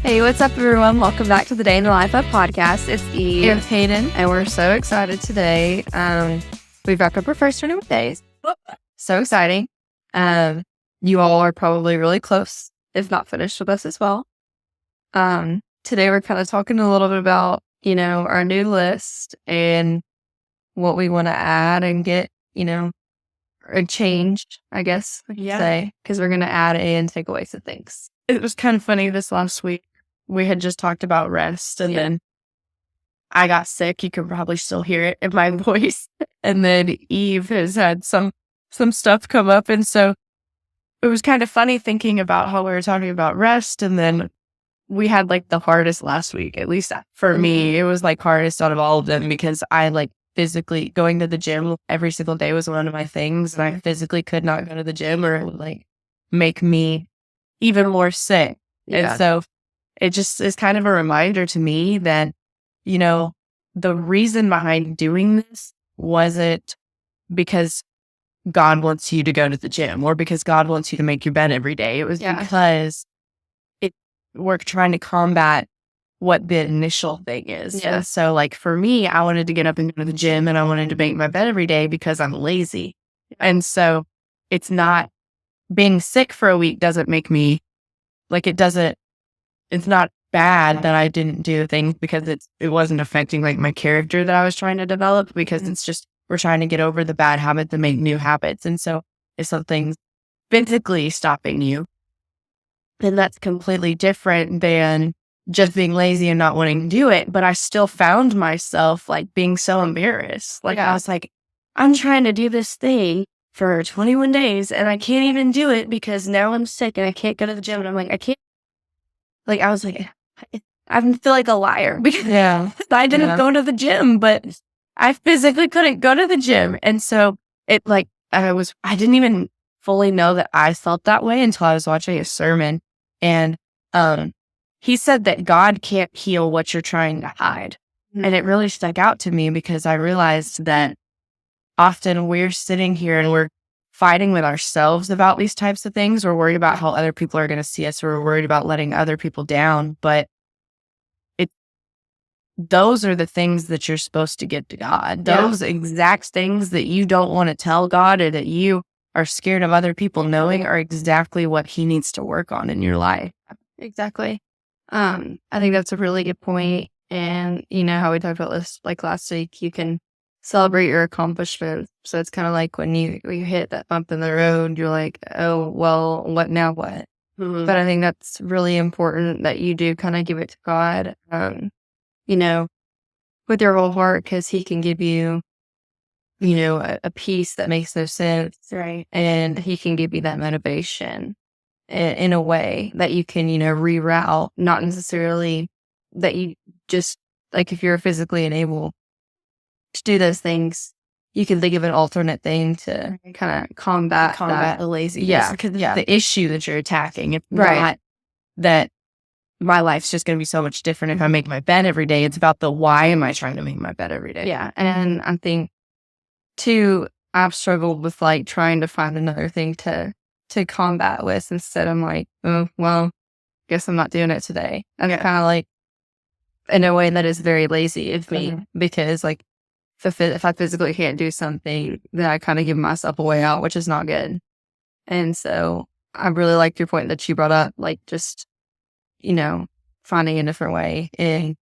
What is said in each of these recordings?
Hey, what's up, everyone? Welcome back to the Day in the Life of podcast. It's Eve and Payden, and we're so excited today. We've wrapped up our first 21 days. So exciting. You all are probably really close, if not finished with us as well. Today we're kind of talking a little bit about, our new list and what we want to add and get, or change, I guess we could say, because we're going to add and take away some things. It was kind of funny this last week. We had just talked about rest, and then I got sick. You could probably still hear it in my voice. And then Eve has had some stuff come up. And so it was kind of funny thinking about how we were talking about rest. And then we had like the hardest last week, at least for me. It was like hardest out of all of them because I like physically going to the gym every single day was one of my things. And I physically could not go to the gym or it would like make me even more sick. Yeah. And so it just is kind of a reminder to me that, the reason behind doing this wasn't because God wants you to go to the gym or because God wants you to make your bed every day. It was because we're trying to combat what the initial thing is. Yeah. And so like for me, I wanted to get up and go to the gym and I wanted to make my bed every day because I'm lazy. And so it's not being sick for a week doesn't make me like it's not bad that I didn't do things because it wasn't affecting like my character that I was trying to develop because it's just we're trying to get over the bad habits and make new habits. And so if something's physically stopping you, then that's completely different than just being lazy and not wanting to do it. But I still found myself like being so embarrassed. Like I was like, I'm trying to do this thing for 21 days and I can't even do it because now I'm sick and I can't go to the gym. And I'm like, I can't. Like, I was like, I feel like a liar because I didn't go to the gym, but I physically couldn't go to the gym. And so it like, I didn't even fully know that I felt that way until I was watching a sermon. And he said that God can't heal what you're trying to hide. Mm-hmm. And it really stuck out to me because I realized that often we're sitting here and we're fighting with ourselves about these types of things. We're worried about how other people are going to see us. Or we're worried about letting other people down. But those are the things that you're supposed to get to God. Those exact things that you don't want to tell God or that you are scared of other people knowing are exactly what he needs to work on in your life. Exactly. I think that's a really good point. And how we talked about this like last week, you can celebrate your accomplishments. So it's kind of like when you hit that bump in the road, you're like, oh, well, what now what? Mm-hmm. But I think that's really important that you do kind of give it to God, with your whole heart, because he can give you, a peace that makes no sense. Right. And he can give you that motivation in a way that you can, reroute, not necessarily that you just, like if you're physically unable to do those things, you can think of an alternate thing to kind of combat the laziness. Yeah, because the issue that you're attacking. It's not that my life's just going to be so much different if I make my bed every day. It's about the why am I trying to make my bed every day? Yeah, and I think too, I've struggled with like trying to find another thing to combat with instead. I'm like, oh well, guess I'm not doing it today. And kind of like in a way that is very lazy of me because like if I physically can't do something, then I kind of give myself a way out, which is not good. And so I really liked your point that you brought up, like just, finding a different way and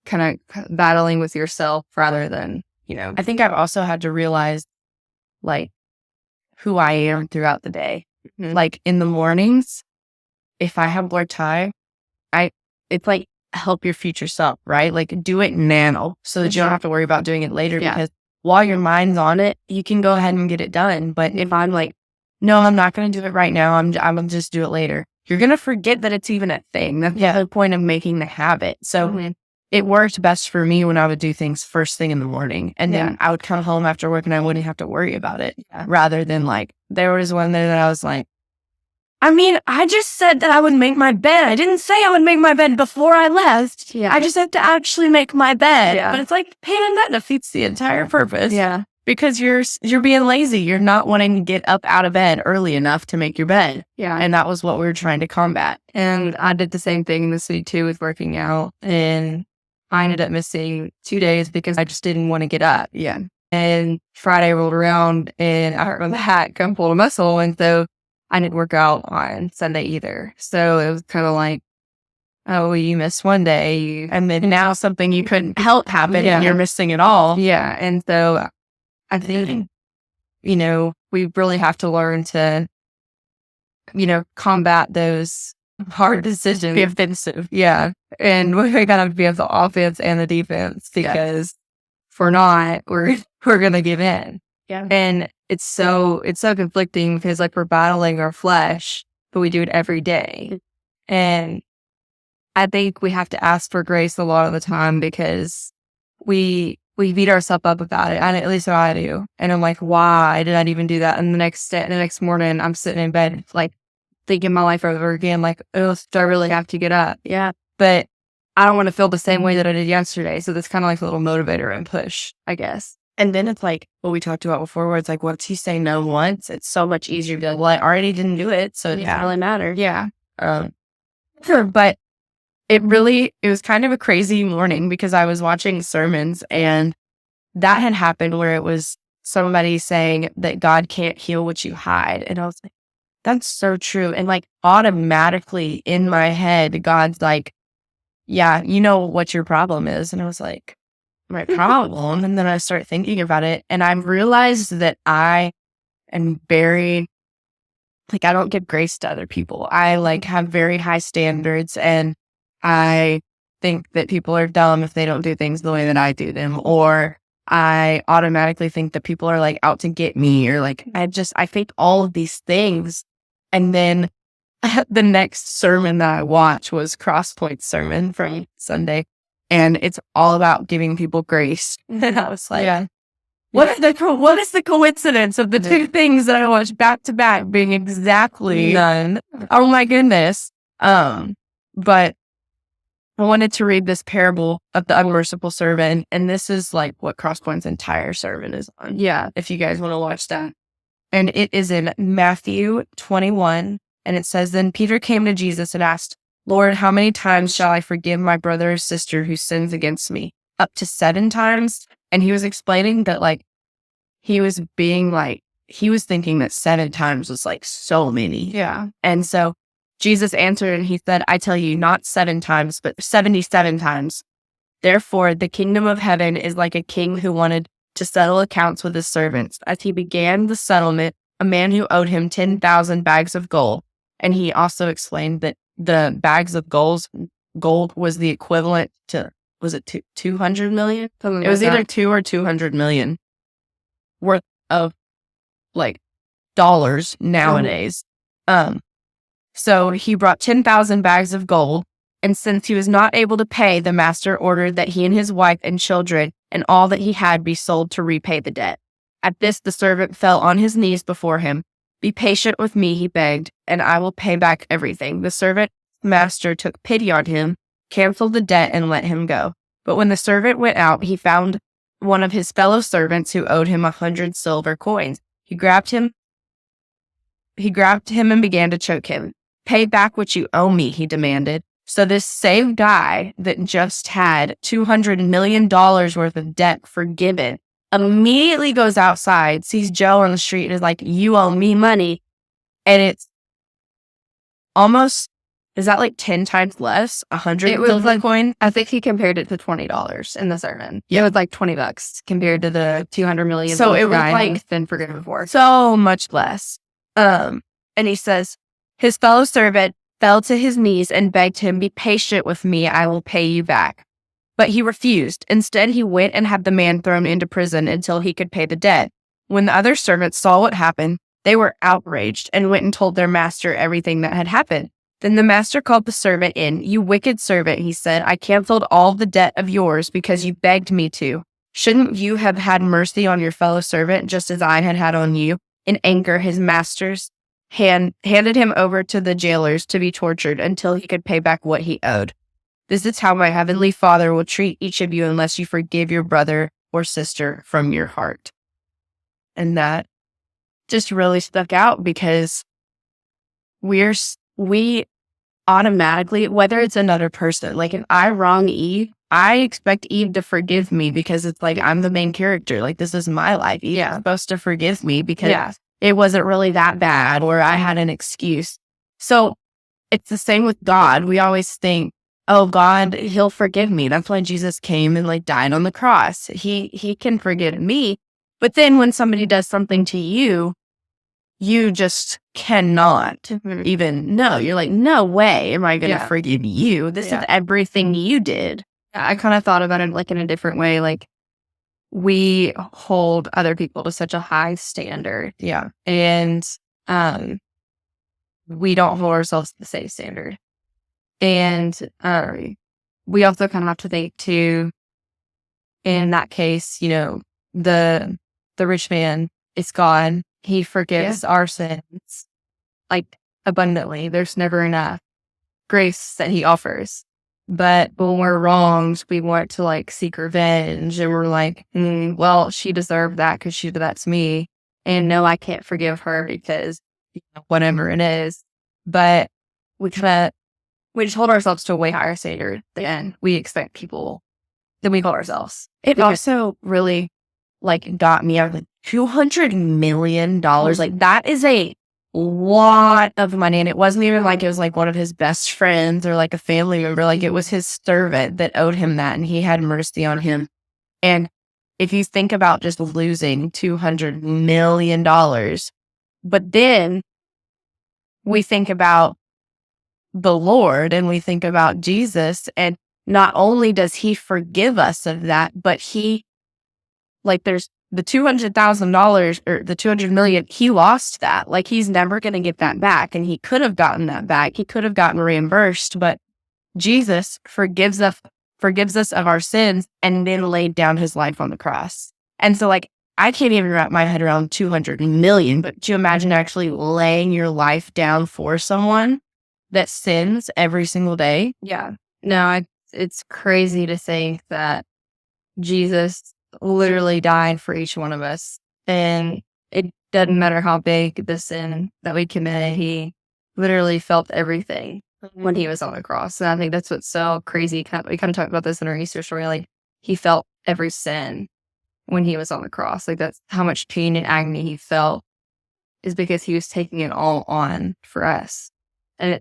kind of battling with yourself rather than, I think I've also had to realize like who I am throughout the day. Mm-hmm. Like in the mornings, if I have more time, it's like, help your future self, right? Like do it now so that you don't have to worry about doing it later because while your mind's on it, you can go ahead and get it done. But if I'm like, no, I'm not going to do it right now. I'm going to just do it later. You're going to forget that it's even a thing. That's the point of making the habit. So it worked best for me when I would do things first thing in the morning. And then I would come home after work and I wouldn't have to worry about it rather than like, there was one day that I was like, I just said that I would make my bed. I didn't say I would make my bed before I left. Yeah. I just have to actually make my bed. Yeah. But it's like, Payden, that defeats the entire purpose. Yeah. because you're being lazy. You're not wanting to get up out of bed early enough to make your bed. Yeah. And that was what we were trying to combat. And I did the same thing this week too with working out. And I ended up missing 2 days because I just didn't want to get up. Yeah. And Friday rolled around and I hurt my back and pulled a muscle. And so I didn't work out on Sunday either. So it was kind of like, oh, well, you missed one day. And then now something you couldn't help happen Yeah. and you're missing it all. Yeah. And so I think, we really have to learn to, combat those hard decisions. Be offensive. Yeah. And we gotta be of the offense and the defense because if we're not, we're gonna give in. Yeah. And it's so conflicting because like we're battling our flesh, but we do it every day. And I think we have to ask for grace a lot of the time because we beat ourselves up about it. At least I do. And I'm like, why did I even do that? And the next morning I'm sitting in bed, like thinking my life over again, like, oh, do I really have to get up? Yeah. But I don't want to feel the same way that I did yesterday. So that's kind of like a little motivator and push, I guess. And then it's like what we talked about before, where it's like, once you say no once, it's so much easier to be like, well, I already didn't do it. So it doesn't really matter. Yeah. But it was kind of a crazy morning because I was watching sermons and that had happened where it was somebody saying that God can't heal what you hide. And I was like, that's so true. And like automatically in my head, God's like, yeah, you know what your problem is. And I was like, my problem. And then I start thinking about it and I realized that I am very, like, I don't give grace to other people. I like have very high standards and I think that people are dumb if they don't do things the way that I do them. Or I automatically think that people are like out to get me or like, I think all of these things. And then the next sermon that I watched was Crosspoint's sermon from Sunday. And it's all about giving people grace. And I was like, what is the coincidence of the two things that I watched back to back being exactly None. Oh my goodness. But I wanted to read this parable of the unmerciful servant. And this is like what Crosspoint's entire sermon is on. Yeah. If you guys want to watch that. And it is in Matthew 21. And it says, then Peter came to Jesus and asked, Lord, how many times shall I forgive my brother or sister who sins against me? Up to 7 times? And he was explaining that like, he was thinking that 7 times was like so many. Yeah. And so Jesus answered and he said, I tell you, not 7 times, but 77 times. Therefore, the kingdom of heaven is like a king who wanted to settle accounts with his servants. As he began the settlement, a man who owed him 10,000 bags of gold. And he also explained that the bags of gold was the equivalent to, was it 200 million? It was either 2 or 200 million worth of like dollars nowadays. So he brought 10,000 bags of gold. And since he was not able to pay, the master ordered that he and his wife and children and all that he had be sold to repay the debt. At this, the servant fell on his knees before him. Be patient with me, he begged, and I will pay back everything. The servant's master took pity on him, canceled the debt, and let him go. But when the servant went out, he found one of his fellow servants who owed him 100 silver coins. He grabbed him and began to choke him. Pay back what you owe me, he demanded. So this same guy that just had $200 million worth of debt forgiven immediately goes outside, sees Joe on the street and is like, you owe me money. And it's almost, is that like 10 times less? 100 It was silver like coin? I think he compared it to $20 in the sermon. Yeah. It was like $20 compared to the 200 million. So it was guy like he's been forgiven before. So much less. And he says, his fellow servant fell to his knees and begged him, be patient with me, I will pay you back. But he refused. Instead, he went and had the man thrown into prison until he could pay the debt. When the other servants saw what happened, they were outraged and went and told their master everything that had happened. Then the master called the servant in. You wicked servant, he said, I canceled all the debt of yours because you begged me to. Shouldn't you have had mercy on your fellow servant just as I had on you? In anger, his masters handed him over to the jailers to be tortured until he could pay back what he owed. This is how my heavenly Father will treat each of you unless you forgive your brother or sister from your heart. And that just really stuck out because we automatically, whether it's another person, like if I wrong Eve, I expect Eve to forgive me because it's like I'm the main character. Like this is my life. Eve's supposed to forgive me because it wasn't really that bad or I had an excuse. So it's the same with God. We always think, oh, God, he'll forgive me. That's why Jesus came and like died on the cross. He can forgive me. But then when somebody does something to you, you just cannot even know. You're like, no way am I going to forgive you. This is everything you did. I kind of thought about it like in a different way. Like we hold other people to such a high standard. Yeah. And we don't hold ourselves to the same standard. And we also kind of have to think too, in that case, you know, the rich man is God. He forgives our sins like abundantly. There's never enough grace that he offers. But when we're wronged, we want to like seek revenge and we're like, well, she deserved that because she did that to me. And no, I can't forgive her because whatever it is. But we just hold ourselves to a way higher standard than we expect people than we hold ourselves. It also really like got me out like $200 million. Like that is a lot of money. And it wasn't even like it was like one of his best friends or like a family member. Like it was his servant that owed him that and he had mercy on him. And if you think about just losing $200 million, but then we think about the Lord and we think about Jesus, and not only does he forgive us of that, but he, like there's the $200,000 or the 200 million, he lost that. Like he's never going to get that back. And he could have gotten that back. He could have gotten reimbursed, but Jesus forgives us of our sins and then laid down his life on the cross. And so like, I can't even wrap my head around 200 million, but do you imagine actually laying your life down for someone that sins every single day? Yeah. No, it's crazy to think that Jesus literally died for each one of us. And it doesn't matter how big the sin that we committed, he literally felt everything when he was on the cross. And I think that's what's so crazy. We kind of talked about this in our Easter story. Like he felt every sin when he was on the cross. Like that's how much pain and agony he felt is because he was taking it all on for us. And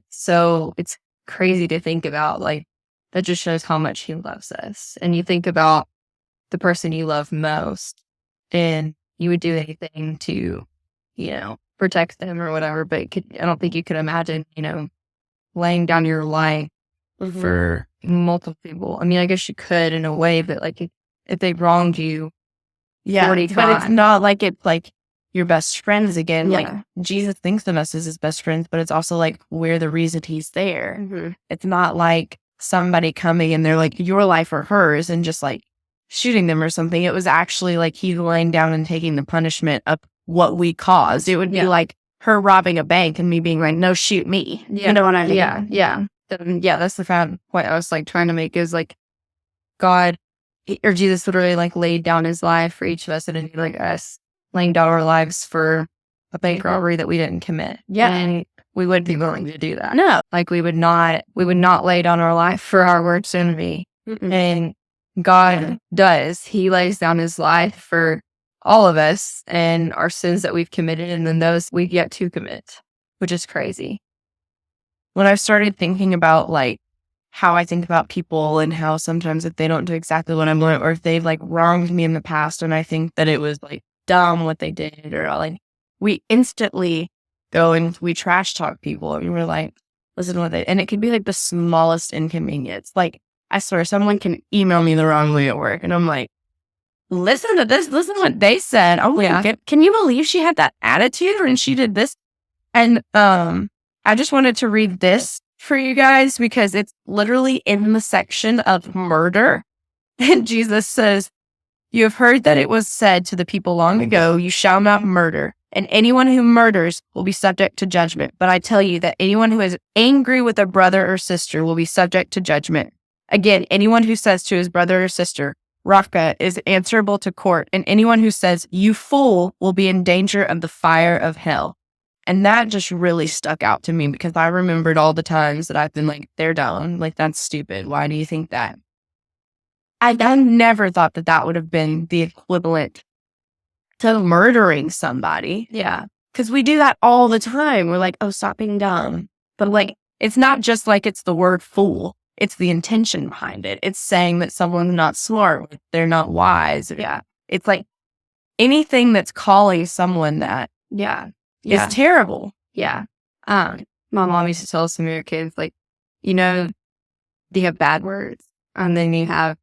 it's crazy to think about. Like that just shows how much he loves us. And you think about the person you love most and you would do anything to, protect them or whatever. But I don't think you could imagine, laying down your life for multiple people. I mean, I guess you could in a way, but like if they wronged you, 40 times. But it's not like it's like your best friends again. Yeah. Like Jesus thinks of us as his best friends, but it's also like we're the reason he's there. It's not like somebody coming and they're like your life or hers and just like shooting them or something. It was actually like he's laying down and taking the punishment of what we caused. It would be like her robbing a bank and me being like, no, shoot me. Yeah. You know what I mean? Yeah. That's the point I was like trying to make is like God or Jesus literally like laid down his life for each of us, and it'd be like us laying down our lives for a bank robbery that we didn't commit. Yeah. And we wouldn't be willing to do that. No. Like we would not lay down our life for our worst enemy. And God does. He lays down his life for all of us and our sins that we've committed and then those we've yet to commit, which is crazy. When I started thinking about like how I think about people and how sometimes if they don't do exactly what I'm doing or if they've like wronged me in the past and I think that it was like dumb what they did or like we instantly go and we trash talk people and we're like, listen to what they, and it could be like the smallest inconvenience. Like I swear someone can email me the wrong way at work and I'm like, listen to this, listen to what they said. Oh yeah. Can you believe she had that attitude and she did this? And I just wanted to read this for you guys because it's literally in the section of murder. And Jesus says, you have heard that it was said to the people long ago, you shall not murder, and anyone who murders will be subject to judgment. But I tell you that anyone who is angry with a brother or sister will be subject to judgment. Again, anyone who says to his brother or sister, Rafka is answerable to court, and anyone who says, "You fool," will be in danger of the fire of hell. And that just really stuck out to me because I remembered all the times that I've been like, they're dumb. Like, that's stupid. Why do you think that? I never thought that that would have been the equivalent to murdering somebody. Yeah. Because we do that all the time. We're like, oh, stop being dumb. But like, it's not just like it's the word fool. It's the intention behind it. It's saying that someone's not smart. They're not wise. Yeah. It's like anything that's calling someone that is terrible. Yeah. My mom used to tell some of your kids, like, you have bad words, and then you have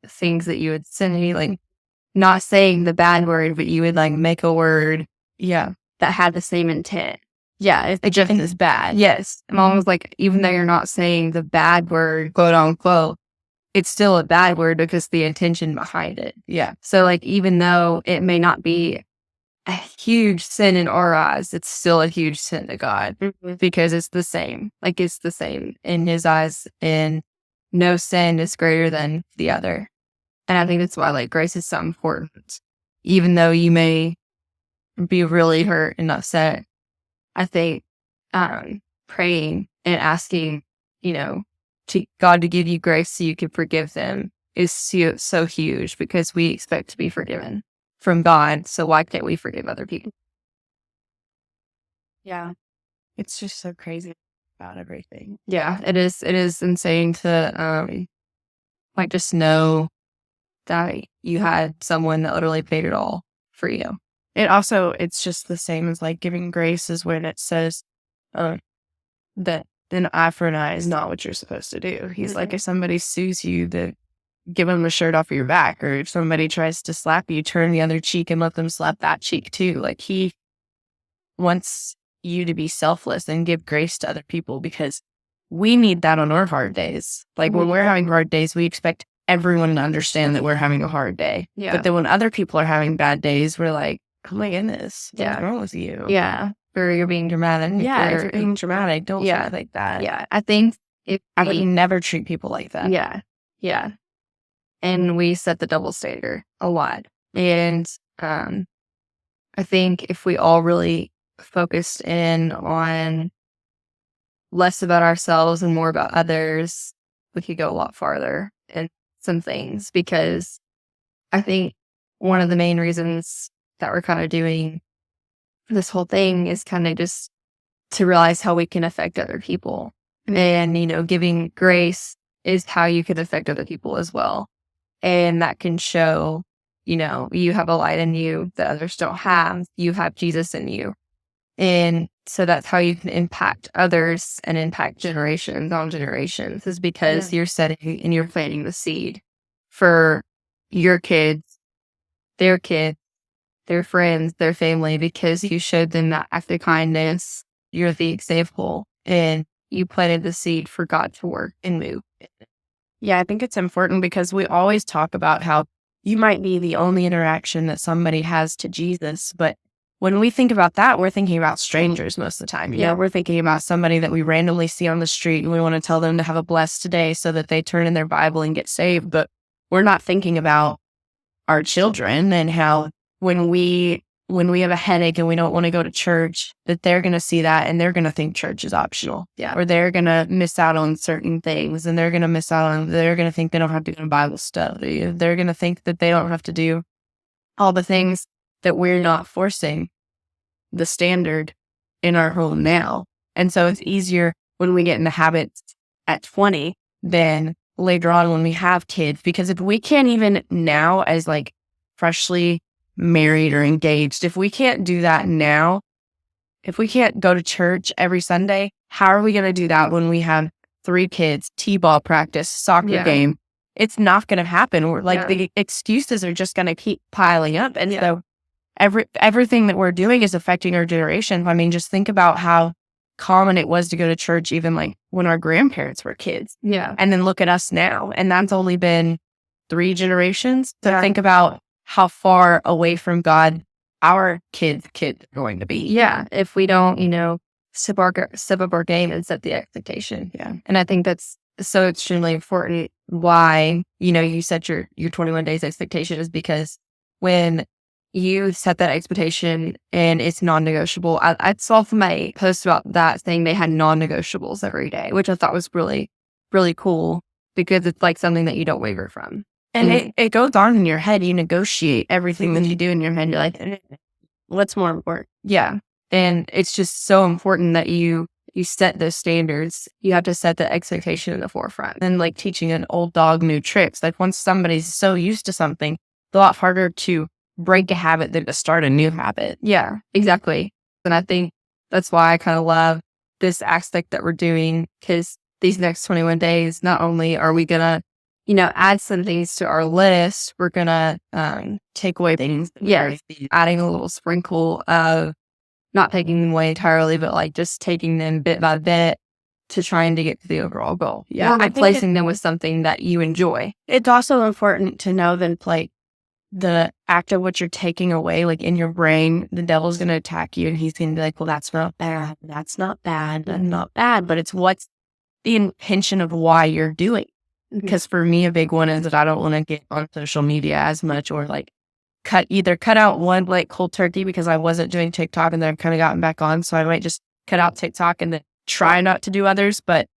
things that you would say, like, not saying the bad word, but you would like make a word that had the same intent. Yeah, it's just as bad. Yes. Mom was like, even though you're not saying the bad word, quote unquote, it's still a bad word because the intention behind it. Yeah. So like, even though it may not be a huge sin in our eyes, it's still a huge sin to God because it's the same. Like, it's the same in his eyes, and no sin is greater than the other. And I think that's why like grace is so important. Even though you may be really hurt and upset, I think praying and asking, to God to give you grace so you can forgive them is so huge, because we expect to be forgiven from God. So why can't we forgive other people? Yeah. It's just so crazy about everything. Yeah, it is. It is insane to like just know that you had someone that literally paid it all for you. It's just the same as like giving grace is when it says that an eye for an eye is not what you're supposed to do. He's like, if somebody sues you, that give them the shirt off of your back, or if somebody tries to slap you, turn the other cheek and let them slap that cheek too. Like, he wants you to be selfless and give grace to other people, because we need that on our hard days. Like, when we're having hard days, we expect everyone to understand that we're having a hard day. Yeah. But then when other people are having bad days, we're like, oh my goodness, what's wrong with you? Yeah. Or you're being dramatic. Yeah, if you're being dramatic, don't say it like that. Yeah. I think I would never treat people like that. Yeah. Yeah. And we set the double standard a lot. And I think if we all really focused in on less about ourselves and more about others, we could go a lot farther in some things. Because I think one of the main reasons that we're kind of doing this whole thing is kind of just to realize how we can affect other people. And, giving grace is how you can affect other people as well. And that can show, you have a light in you that others don't have. You have Jesus in you. And so that's how you can impact others and impact generations on generations, is because you're setting and you're planting the seed for your kids, their friends, their family, because you showed them that act of kindness. You're the example, and you planted the seed for God to work and move. Yeah, I think it's important because we always talk about how you might be the only interaction that somebody has to Jesus. But when we think about that, we're thinking about strangers most of the time. We're thinking about somebody that we randomly see on the street, and we want to tell them to have a blessed day so that they turn in their Bible and get saved. But we're not thinking about our children and how when we have a headache and we don't want to go to church, that they're going to see that and they're going to think church is optional. Yeah. Or they're going to miss out on certain things, and they're going to think they don't have to go to Bible study. They're going to think that they don't have to do all the things that we're not forcing the standard in our home now. And so it's easier when we get in the habits at 20 than later on when we have kids, because if we can't even now, as like freshly married or engaged, if we can't do that now, if we can't go to church every Sunday, how are we going to do that when we have 3 kids, t-ball practice, soccer game? It's not going to happen. We're like, the excuses are just going to keep piling up. And so everything that we're doing is affecting our generation. I mean, just think about how common it was to go to church even like when our grandparents were kids. Yeah. And then look at us now. And that's only been 3 generations. So think about how far away from God our kids are going to be. Yeah. If we don't, step up our game and set the expectation. Yeah. And I think that's so extremely important why, you set your 21 days expectation is because when you set that expectation and it's non-negotiable, I saw from my post about that saying they had non-negotiables every day, which I thought was really, really cool because it's like something that you don't waver from. And it goes on in your head. You negotiate everything that you do in your head. You're like, what's more important? Yeah. And it's just so important that you set those standards. You have to set the expectation in the forefront. And like teaching an old dog new tricks. Like once somebody's so used to something, it's a lot harder to break a habit than to start a new habit. Yeah, exactly. And I think that's why I kind of love this aspect that we're doing, because these next 21 days, not only are we going to, add some things to our list, we're going to take away things. Adding a little sprinkle of not taking them away entirely, but like just taking them bit by bit to trying to get to the overall goal. Yeah. Or replacing them with something that you enjoy. It's also important to know that like the act of what you're taking away, like in your brain, the devil's going to attack you and he's going to be like, well, that's not bad. That's not bad. That's not bad. But it's what's the intention of why you're doing. Because for me, a big one is that I don't want to get on social media as much, or like cut out one like cold turkey because I wasn't doing TikTok and then I've kind of gotten back on. So I might just cut out TikTok and then try not to do others. But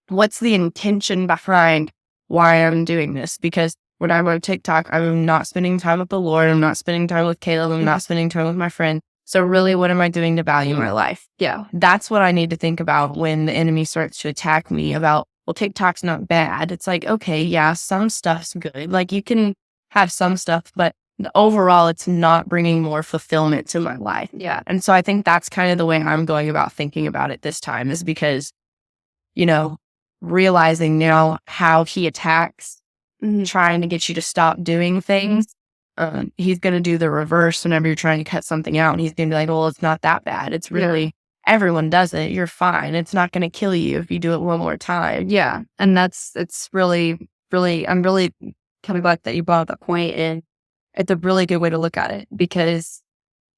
what's the intention behind why I'm doing this? Because when I'm on TikTok, I'm not spending time with the Lord. I'm not spending time with Caleb. I'm not spending time with my friend. So really, what am I doing to value my life? Yeah. That's what I need to think about when the enemy starts to attack me about, well, TikTok's not bad. It's like, okay, yeah, some stuff's good. Like you can have some stuff, but overall, it's not bringing more fulfillment to my life. Yeah. And so I think that's kind of the way I'm going about thinking about it this time, is because, realizing now how he attacks, trying to get you to stop doing things. He's going to do the reverse whenever you're trying to cut something out. And he's going to be like, well, it's not that bad. It's really, everyone does it. You're fine. It's not going to kill you if you do it one more time. Yeah. And it's really, really, I'm really kind of glad that you brought up that point. And it's a really good way to look at it, because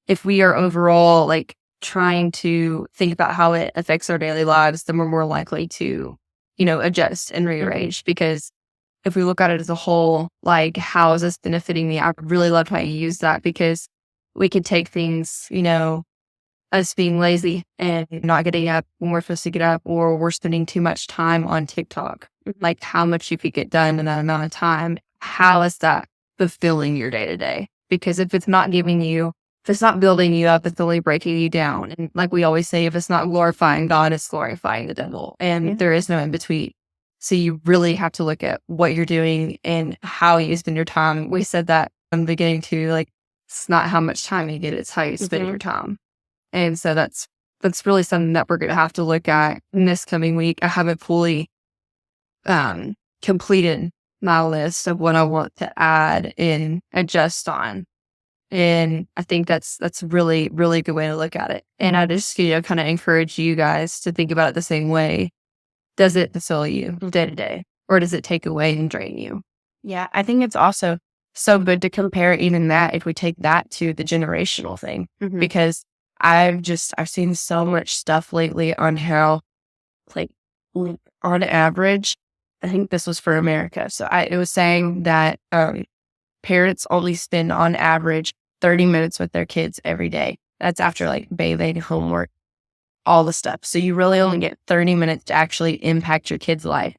if we are overall like trying to think about how it affects our daily lives, then we're more likely to, adjust and rearrange. Because if we look at it as a whole, like, how is this benefiting me? I really loved how you used that, because we could take things, us being lazy and not getting up when we're supposed to get up, or we're spending too much time on TikTok. Like how much you could get done in that amount of time. How is that fulfilling your day to day? Because if it's not building you up, it's only breaking you down. And like we always say, if it's not glorifying God, it's glorifying the devil. And there is no in between. So you really have to look at what you're doing and how you spend your time. We said that from the beginning too, like it's not how much time you get, it's how you spend your time. And so that's really something that we're going to have to look at in this coming week. I haven't fully completed my list of what I want to add and adjust on. And I think that's really, really good way to look at it. And I just, kind of encourage you guys to think about it the same way. Does it fulfill you day to day, or does it take away and drain you? Yeah, I think it's also so good to compare even that, if we take that to the generational thing, because I've seen so much stuff lately on how, like, on average, I think this was for America. So it was saying that parents only spend on average 30 minutes with their kids every day. That's after like bathing, homework, all the stuff. So you really only get 30 minutes to actually impact your kid's life.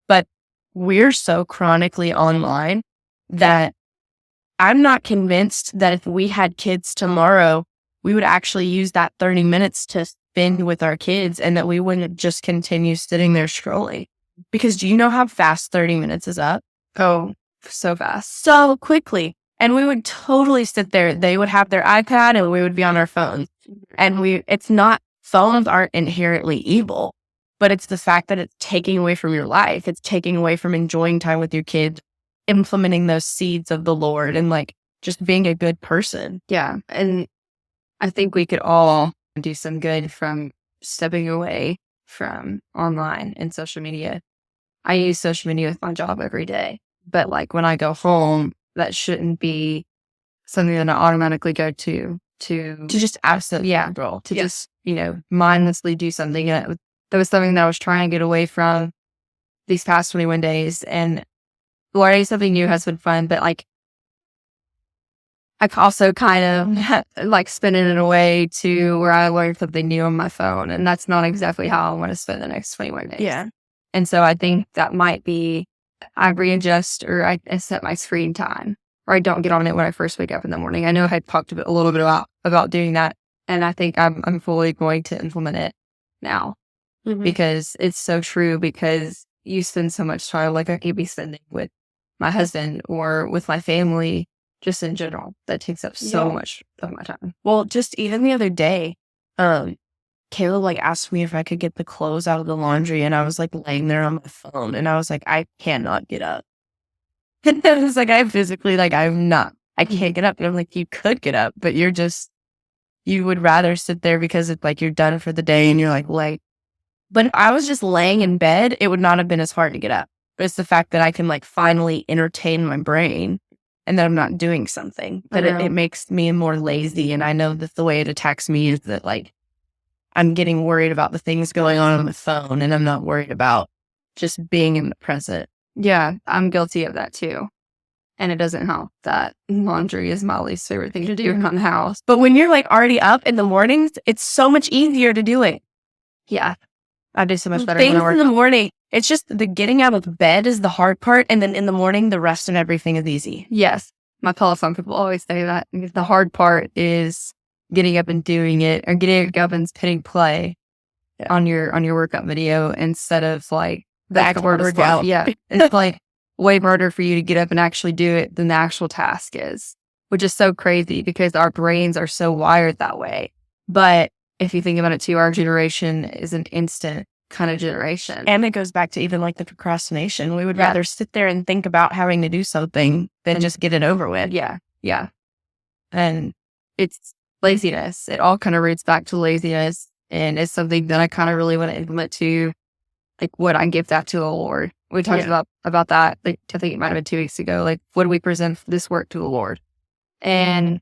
But we're so chronically online that I'm not convinced that if we had kids tomorrow, we would actually use that 30 minutes to spend with our kids, and that we wouldn't just continue sitting there scrolling. Because do you know how fast 30 minutes is up? Oh, so fast. So quickly. And we would totally sit there. They would have their iPad and we would be on our phones. And phones aren't inherently evil, but it's the fact that it's taking away from your life. It's taking away from enjoying time with your kids, implementing those seeds of the Lord, and like just being a good person. Yeah. And I think we could all do some good from stepping away from online and social media. I use social media with my job every day, but like when I go home, that shouldn't be something that I automatically go to just absolutely, just, mindlessly do something that was something that I was trying to get away from these past 21 days. And learning something new has been fun, but like, I also kind of like spinning it away to where I learned something new on my phone. And that's not exactly how I want to spend the next 21 days. Yeah. And so I think that might be, I readjust or I set my screen time, or I don't get on it when I first wake up in the morning. I know I had talked a little bit about doing that. And I think I'm fully going to implement it now because it's so true, because you spend so much time, like I could be spending with my husband or with my family, just in general, that takes up so much of my time. Well, just even the other day, Caleb like asked me if I could get the clothes out of the laundry, and I was like laying there on my phone, and I was like, I cannot get up. And I was like, I physically, like, I can't get up. And I'm like, you could get up, but you would rather sit there because it's like you're done for the day and you're like. But if I was just laying in bed, it would not have been as hard to get up. But it's the fact that I can like finally entertain my brain and that I'm not doing something. But it makes me more lazy. And I know that the way it attacks me is that like I'm getting worried about the things going on the phone, and I'm not worried about just being in the present. Yeah, I'm guilty of that too. And it doesn't help that laundry is my least favorite thing to do around the house. But when you're like already up in the mornings, it's so much easier to do it. Yeah, I do so much better Things when I work in the morning. It's just the getting out of bed is the hard part. And then in the morning, the rest and everything is easy. Yes. My Peloton people always say that. The hard part is getting up and doing it, or getting up and hitting play on your workout video instead of like the actual workout. Yeah. It's like way harder for you to get up and actually do it than the actual task is, which is so crazy because our brains are so wired that way. But if you think about it too, our generation is an instant kind of generation. And it goes back to even like the procrastination. We would rather sit there and think about having to do something than just get it over with. Yeah. Yeah. And it's laziness. It all kind of roots back to laziness. And it's something that I kind of really want to implement to, like, what I give that to the Lord. We talked about that. Like, I think it might have been 2 weeks ago. Like, would we present this work to the Lord? And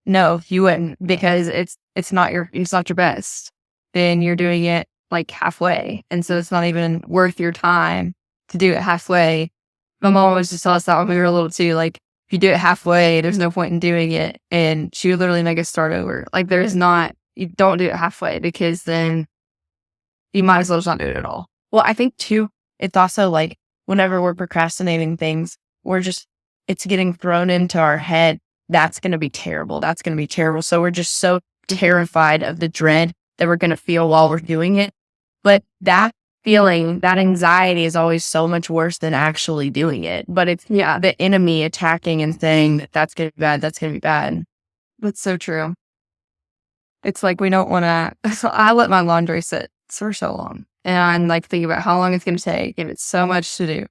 no, you wouldn't, because it's not your best. Then you're doing it like halfway, and so it's not even worth your time to do it halfway. My mom always just told us that when we were little too. Like, if you do it halfway, there's no point in doing it, and she would literally make us start over. Like, you don't do it halfway, because then you might as well just not do it at all. Well, I think too, it's also like whenever we're procrastinating things, it's getting thrown into our head. That's going to be terrible. That's going to be terrible. So we're just so terrified of the dread that we're going to feel while we're doing it. But that feeling, that anxiety is always so much worse than actually doing it. But it's the enemy attacking and saying that that's going to be bad. That's going to be bad. That's so true. It's like we don't want to. So I let my laundry sit for so long, and I'm like thinking about how long it's going to take, and it's so much to do.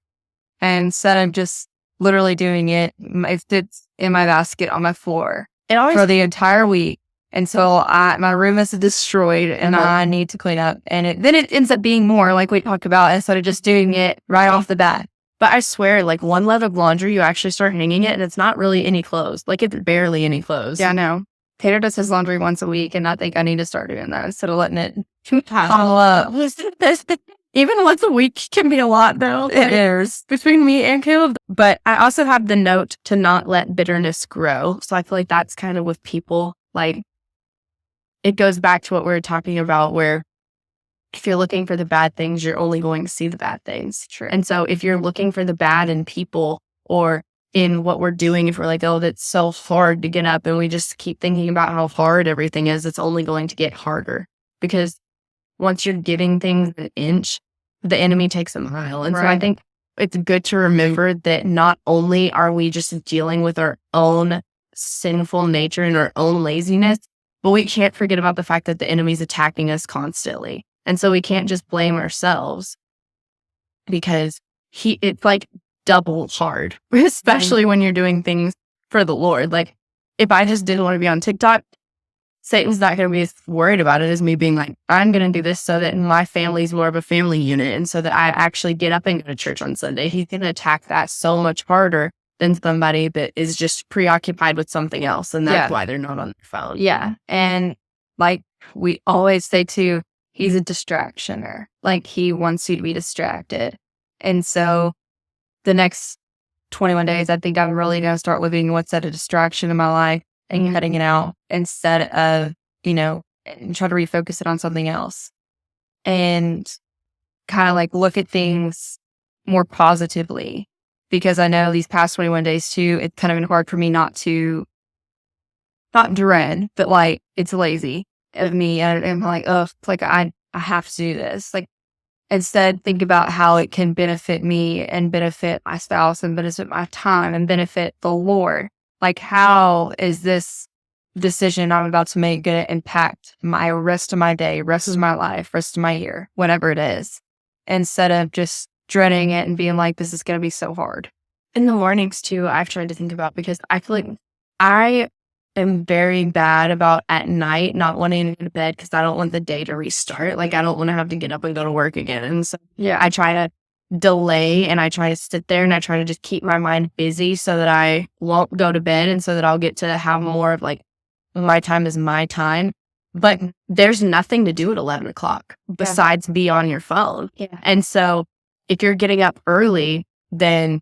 And instead of just literally doing it, it's in my basket on my floor for the entire week. And so my room is destroyed, and I need to clean up. And then it ends up being more, like we talked about, instead of just doing it right off the bat. But I swear, like, one load of laundry, you actually start hanging it, and it's not really any clothes. Like, it's barely any clothes. Yeah, I know. Tater does his laundry once a week, and I think I need to start doing that instead of letting it pile up. Even once a week can be a lot, though. It is. Between me and Caleb. But I also have the note to not let bitterness grow. So I feel like that's kind of with people. Like, it goes back to what we were talking about, where if you're looking for the bad things, you're only going to see the bad things. True. And so if you're looking for the bad in people or in what we're doing, if we're like, oh, that's so hard to get up, and we just keep thinking about how hard everything is, it's only going to get harder. Because once you're giving things an inch, the enemy takes a mile. And so I think it's good to remember that not only are we just dealing with our own sinful nature and our own laziness, but we can't forget about the fact that the enemy's attacking us constantly. And so we can't just blame ourselves, because it's like double hard, especially when you're doing things for the Lord. Like, if I just didn't want to be on TikTok, Satan's not going to be as worried about it as me being like, I'm going to do this so that my family's more of a family unit, and so that I actually get up and go to church on Sunday. He's going to attack that so much harder than somebody that is just preoccupied with something else. And that's why they're not on their phone. Yeah. And like we always say too, he's a distractioner. Like, he wants you to be distracted. And so the next 21 days, I think I'm really going to start living what's at a distraction in my life and cutting it out instead of, and try to refocus it on something else. And kind of like look at things more positively, because I know these past 21 days too, it's kind of been hard for me not dread, but like, it's lazy of me. And I'm like, oh, like I have to do this. Like, instead, think about how it can benefit me and benefit my spouse and benefit my time and benefit the Lord. Like, how is this decision I'm about to make going to impact my rest of my day, rest of my life, rest of my year, whatever it is, instead of just dreading it and being like, this is going to be so hard. In the mornings too, I've tried to think about, because I feel like I am very bad about at night not wanting to go to bed because I don't want the day to restart. Like, I don't want to have to get up and go to work again. And so I try to delay, and I try to sit there, and I try to just keep my mind busy so that I won't go to bed, and so that I'll get to have more of like, my time is my time. But there's nothing to do at 11 o'clock besides be on your phone. Yeah. And so if you're getting up early, then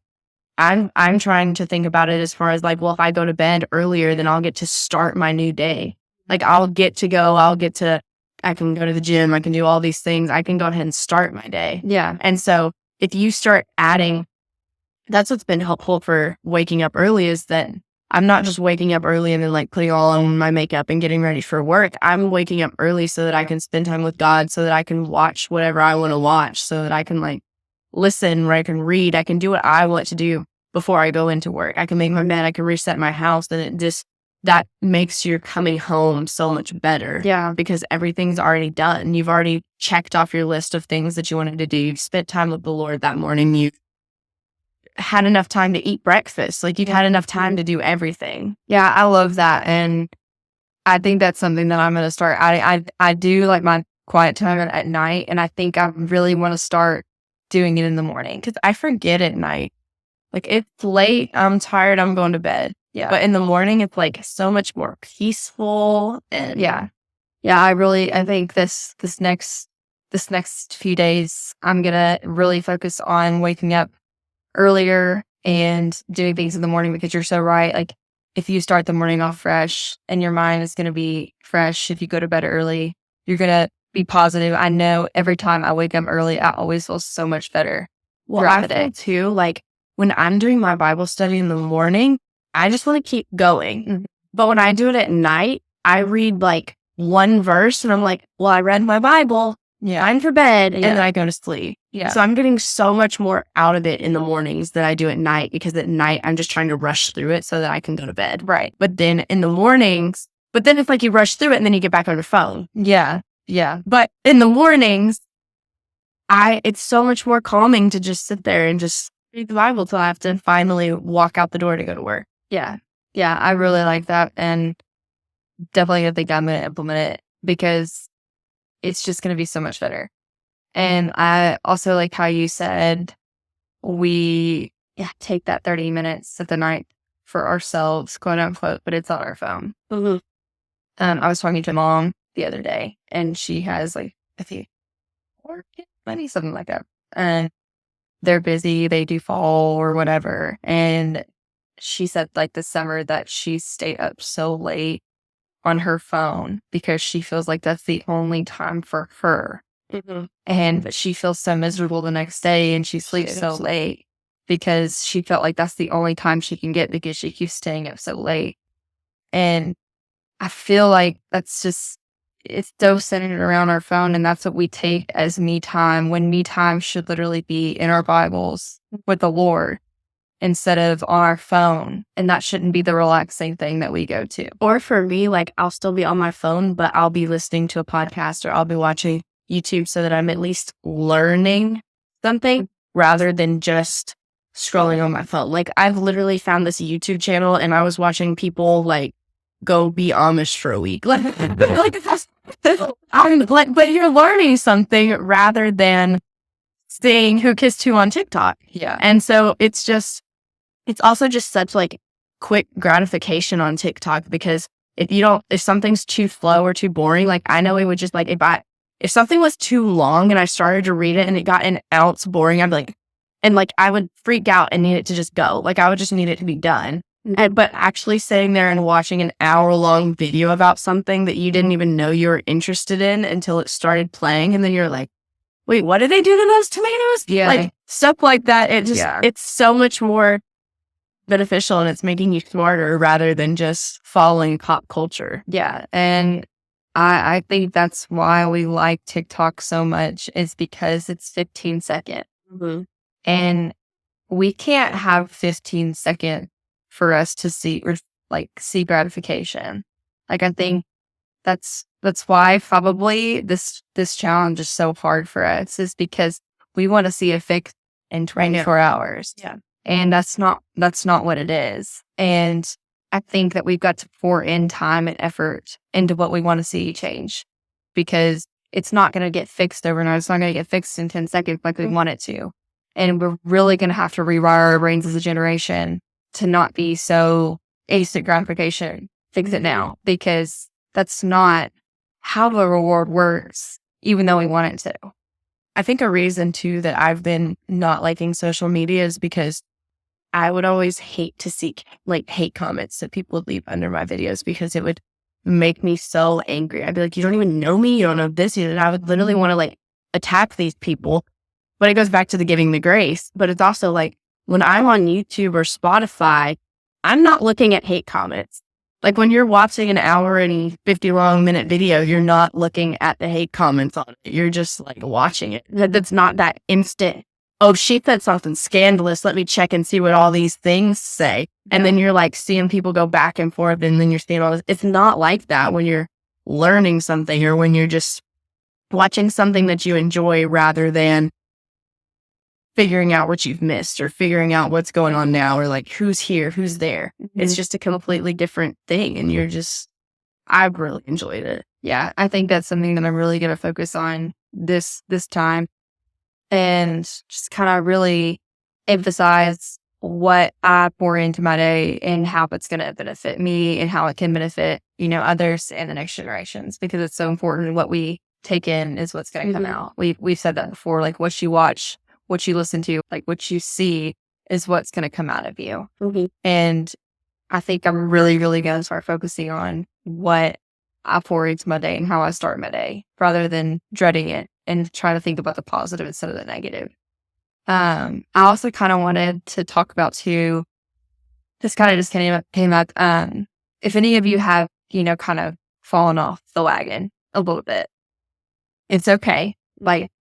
I'm trying to think about it as far as like, well, if I go to bed earlier, then I'll get to start my new day. Like, I can go to the gym. I can do all these things. I can go ahead and start my day. Yeah. And so if you start adding, that's what's been helpful for waking up early, is that I'm not just waking up early and then like putting all on my makeup and getting ready for work. I'm waking up early so that I can spend time with God, so that I can watch whatever I want to watch, so that I can like listen, or I can read, I can do what I want to do before I go into work. I can make my bed, I can reset my house, and that makes your coming home so much better. Yeah. Because everything's already done. You've already checked off your list of things that you wanted to do. You've spent time with the Lord that morning. You've had enough time to eat breakfast. Like, you've had enough time to do everything. Yeah, I love that. And I think that's something that I'm going to start. I do like my quiet time at night, and I think I really want to start doing it in the morning, because I forget at night. Like, it's late, I'm tired, I'm going to bed. Yeah. But in the morning, it's like so much more peaceful. And yeah. I think this next few days, I'm going to really focus on waking up earlier and doing things in the morning, because you're so right. Like, if you start the morning off fresh, and your mind is going to be fresh, if you go to bed early, you're going to be positive. I know every time I wake up early, I always feel so much better throughout the day. Feel too, like, when I'm doing my Bible study in the morning, I just want to keep going. Mm-hmm. But when I do it at night, I read like one verse, and I'm like, well, I read my Bible. Yeah. Time for bed. And then I go to sleep. Yeah. So I'm getting so much more out of it in the mornings than I do at night, because at night I'm just trying to rush through it so that I can go to bed. Right. But then in the mornings, it's like you rush through it and then you get back on your phone. Yeah. Yeah. But in the mornings, it's so much more calming to just sit there and just read the Bible till I have to finally walk out the door to go to work. Yeah. Yeah. I really like that. And definitely, I think I'm going to implement it, because it's just going to be so much better. And I also like how you said we take that 30 minutes at the night for ourselves, quote unquote, but it's on our phone. Mm-hmm. I was talking to Mom the other day, and she has like, I think, 4 kids, maybe something like that. And they're busy, they do fall or whatever. And she said like this summer that she stayed up so late on her phone because she feels like that's the only time for her. Mm-hmm. But she feels so miserable the next day, and she sleeps so late because she felt like that's the only time she can get, because she keeps staying up so late. And I feel like that's just, it's so centered around our phone, and that's what we take as me time, when me time should literally be in our Bibles with the Lord instead of on our phone. And that shouldn't be the relaxing thing that we go to. Or for me, like, I'll still be on my phone, but I'll be listening to a podcast, or I'll be watching YouTube, so that I'm at least learning something rather than just scrolling on my phone. Like, I've literally found this YouTube channel, and I was watching people like go be Amish for a week. Like I'm like, but you're learning something rather than seeing who kissed who on TikTok. Yeah. And so it's also just such like quick gratification on TikTok, because if something's too slow or too boring, like, I know it would just like, if if something was too long and I started to read it and it got an ounce boring, I'd be like, and like I would freak out and need it to just go. Like I would just need it to be done. But actually sitting there and watching an hour-long video about something that you didn't even know you were interested in until it started playing, and then you're like, wait, what did they do to those tomatoes? Yeah. Like stuff like that. It just, it's so much more beneficial, and it's making you smarter rather than just following pop culture. Yeah. And I think that's why we like TikTok so much, is because it's 15 second. And we can't have 15 second for us to see gratification. Like I think that's why probably this challenge is so hard for us, is because we want to see a fix in 24 hours. Yeah. And that's not what it is. And I think that we've got to pour in time and effort into what we want to see change, because it's not going to get fixed overnight. It's not going to get fixed in 10 seconds like we want it to. And we're really going to have to rewire our brains as a generation to not be so instant gratification, fix it now, because that's not how the reward works, even though we want it to. I think a reason too that I've been not liking social media is because I would always hate to see hate comments that people would leave under my videos, because it would make me so angry. I'd be like, you don't even know me. You don't know this. And I would literally want to attack these people. But it goes back to the giving the grace. But it's also like when I'm on YouTube or Spotify, I'm not looking at hate comments. Like when you're watching an hour and 50 long minute video, you're not looking at the hate comments on it. You're just watching it. That's not that instant. Oh, she said something scandalous. Let me check and see what all these things say. And then you're seeing people go back and forth, and then you're seeing all this. It's not like that when you're learning something, or when you're just watching something that you enjoy, rather than figuring out what you've missed or figuring out what's going on now, or who's here, who's there. It's just a completely different thing. And I've really enjoyed it. Yeah. I think that's something that I'm really going to focus on this time, and just kind of really emphasize what I pour into my day and how it's going to benefit me and how it can benefit, others and the next generations, because it's so important. What we take in is what's going to come out. We've said that before, what you watch, what you listen to, what you see is what's going to come out of you. And I think I'm really, really going to start focusing on what I pour into my day and how I start my day, rather than dreading it and trying to think about the positive instead of the negative. I also kind of wanted to talk about too, this kind of just came up. If any of you have, kind of fallen off the wagon a little bit, it's okay.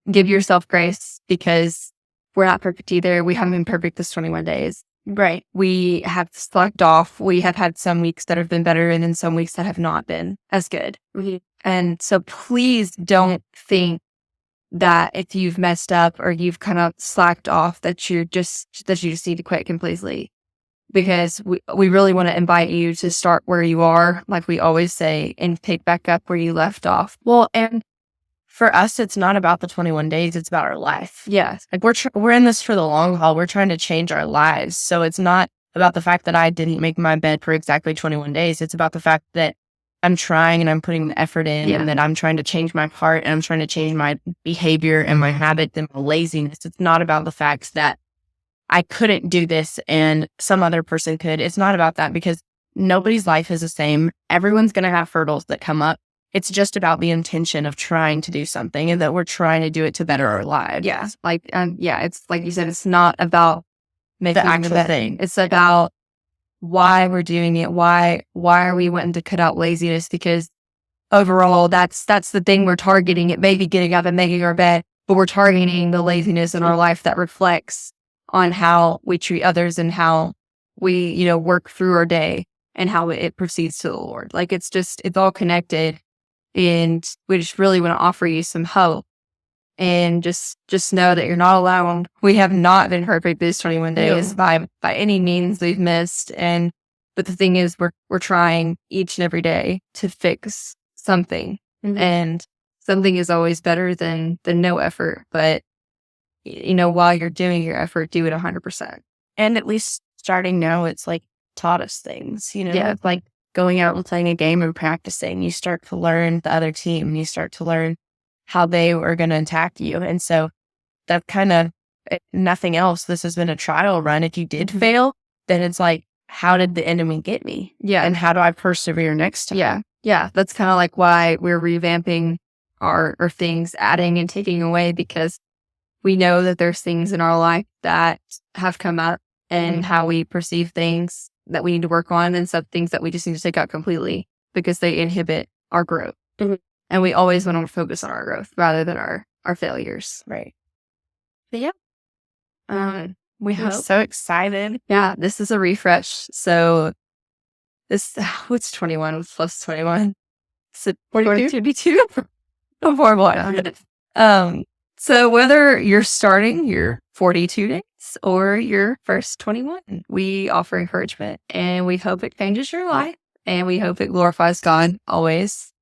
Give yourself grace, because we're not perfect either. We haven't been perfect this 21 days. Right. We have slacked off. We have had some weeks that have been better, and then some weeks that have not been as good. And so please don't think that if you've messed up or you've kind of slacked off, that you just need to quit completely, because we really want to invite you to start where you are, like we always say, and pick back up where you left off. Well, and for us, it's not about the 21 days. It's about our life. Yes. We're in this for the long haul. We're trying to change our lives. So it's not about the fact that I didn't make my bed for exactly 21 days. It's about the fact that I'm trying and I'm putting the effort in, and that I'm trying to change my heart, and I'm trying to change my behavior and my habits and my laziness. It's not about the fact that I couldn't do this and some other person could. It's not about that, because nobody's life is the same. Everyone's going to have hurdles that come up. It's just about the intention of trying to do something, and that we're trying to do it to better our lives. Yeah. It's like you said, it's not about making the actual thing. It's about why we're doing it. Why are we wanting to cut out laziness? Because overall, that's the thing we're targeting. It may be getting up and making our bed, but we're targeting the laziness in our life that reflects on how we treat others and how we, work through our day and how it proceeds to the Lord. It's all connected. And we just really want to offer you some hope, and just know that you're not alone. We have not been perfect these 21 days by any means. We've missed. But the thing is, we're trying each and every day to fix something, and something is always better than no effort. But, while you're doing your effort, do it 100%. And at least starting now, it's taught us things, Yeah. It's going out and playing a game and practicing. You start to learn the other team. You start to learn how they were going to attack you. And so that kind of, nothing else. This has been a trial run. If you did fail, then it's like, how did the enemy get me? Yeah. And how do I persevere next time? Yeah. Yeah. That's kind of like why we're revamping our things, adding and taking away, because we know that there's things in our life that have come up and how we perceive things that we need to work on, and some things that we just need to take out completely because they inhibit our growth. And we always want to focus on our growth rather than our failures. Right. But yeah. We're so excited. Yeah, this is a refresh. So this, what's 21 plus 21? So 42. I'm horrible at it. So whether you're starting your 42 days or your first 21, we offer encouragement, and we hope it changes your life, and we hope it glorifies God always.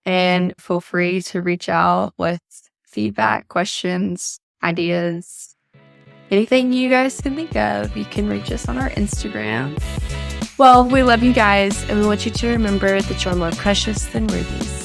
And feel free to reach out with feedback, questions, ideas, anything you guys can think of. You can reach us on our Instagram. Well, we love you guys, and we want you to remember that you're more precious than rubies.